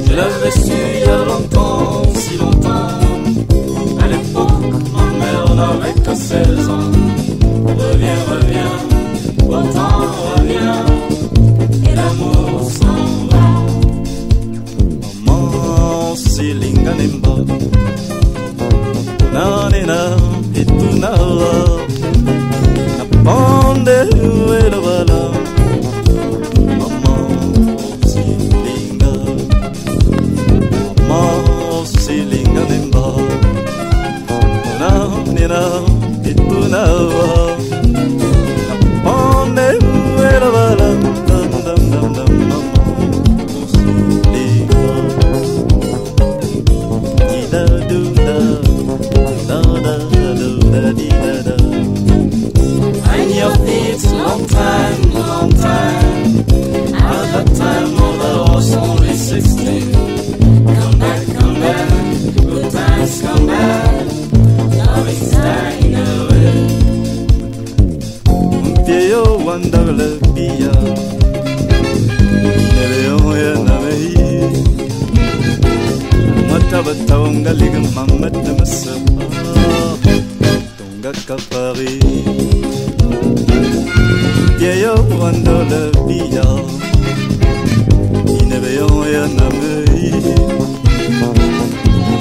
Je l'avais su il y a longtemps, si longtemps. À l'époque, ma mère n'avait que 16 ans. Reviens, reviens, autant revient, et l'amour s'en va. Maman, si linganemba, nanena et tunala, napande et le voilà. Maman, si linga, maman, si linganemba, nanena et tunala. Long time. At that time, mother was only 16. Come back, good times come back. Love is dying away. Un viejo andava la via, nelle oie navei. Matava taonga liga mamma de massa, tonga capari. Viejo andò la via, ne veio e anamei.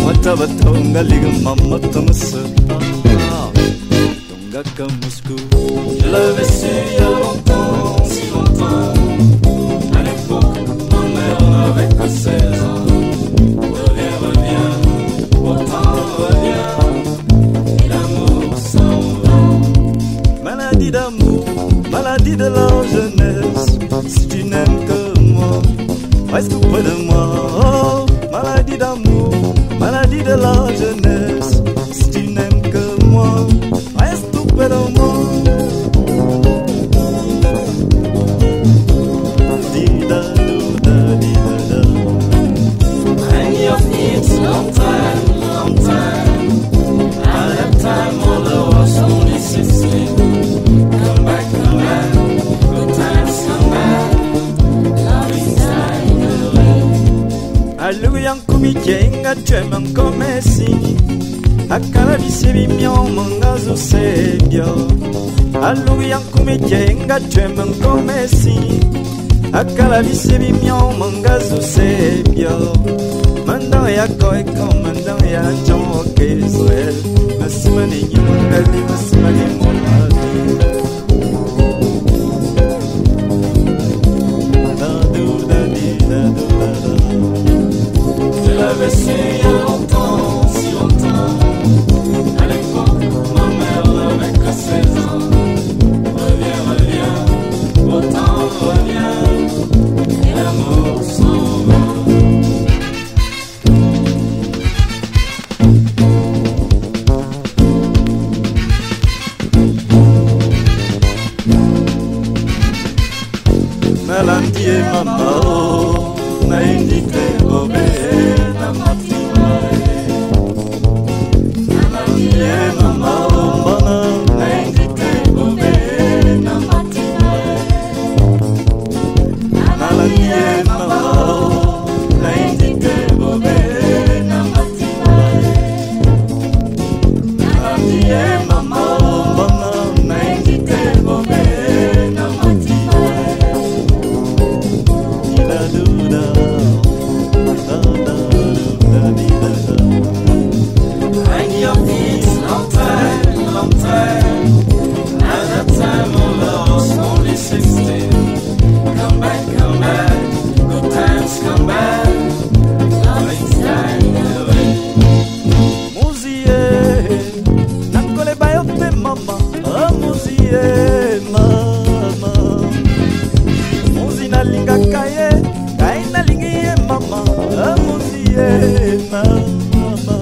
Matava tonga liga mamma tamassa, tonga camuscu. Je l'avais su il y a longtemps, si longtemps. À l'époque, ma mère n'avait que 16 ans. Reviens, reviens, autant revient, et l'amour s'en va. Maladie d'amour, maladie de la jeunesse. Si tu n'aimes que moi, reste auprès de moi. Oh, maladie d'amour, maladie de la jeunesse. Si tu n'aimes que moi, reste auprès de moi. And your feet, long time. At that time, mother was only 16. Come back, good times come back. Love is dying away. Alluyan kumijenga chema nkomesi. Akala bisibi myomongazo sebyo. Alluyan kumijenga chema nkomesi. Akala bisibi myomongazo sebyo. Mandang yako eko mandang ya chonke swel. Masimani nyumungali masimani monadi. Je l'avais su il y a longtemps, si longtemps. À l'époque, ma mère n'avait que 16 ans. Reviens, reviens, autant revient, et l'amour s'en va. Malandie mama o, na indite bobe na matimae. Malandie mama o, mana na indite bobe na matimae. Malandie mama o, na indite bobe na matimae. Malandie mama o, mana na indite bobe na matimae. And your feet, long time. At that time, mother was only 16. Come back, good times come back. Love is dying away. Muzie, nakole bayote mama. Oh, muzie, mama. Muzi na linga kaye, kaina lingie mama. Oh, muzie, mama.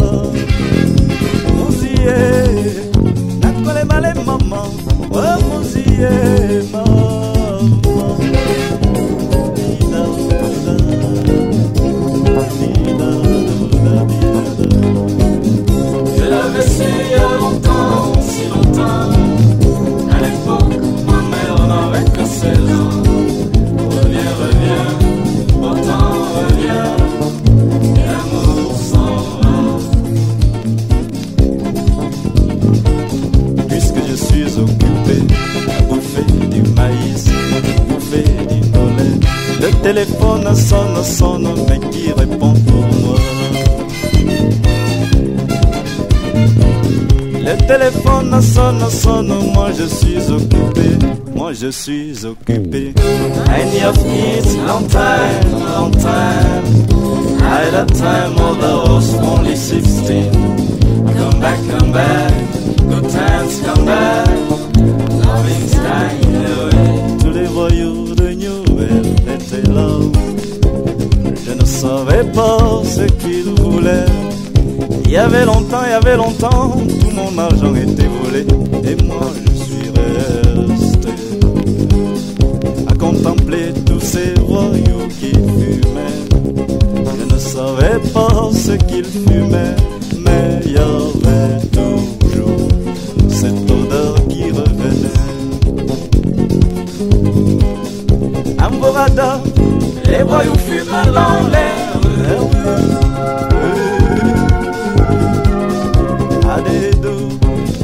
Muzie, nakole male mama. Oh, muzie, mama. téléphone sonne, sonne, mais qui répond pour moi? Le téléphone sonne, sonne, moi je suis occupé, moi je suis occupé. I need it long time, long time. I had a time when I was only 16. Come back, good times come back. Loving's dying away. Tous les voyous de Nouvelle étaient là. Je ne savais pas ce qu'ils voulaient. Il y avait longtemps, tout mon argent était volé. Et moi je suis resté à contempler tous ces voyous qui fumaient. Je ne savais pas ce qu'ils fumaient, mais il y avait toujours cette odeur qui revenait. Amborada, les voyous fument dans l'air.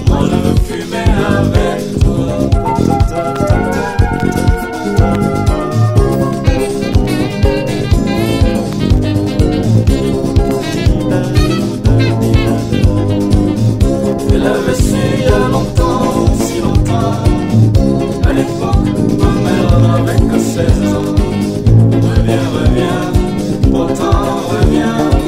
Moi je veux fumer avec toi. Je l'avais su il y a longtemps, si longtemps. À l'époque, ma mère n'avait que 16 ans. Reviens, pourtant reviens.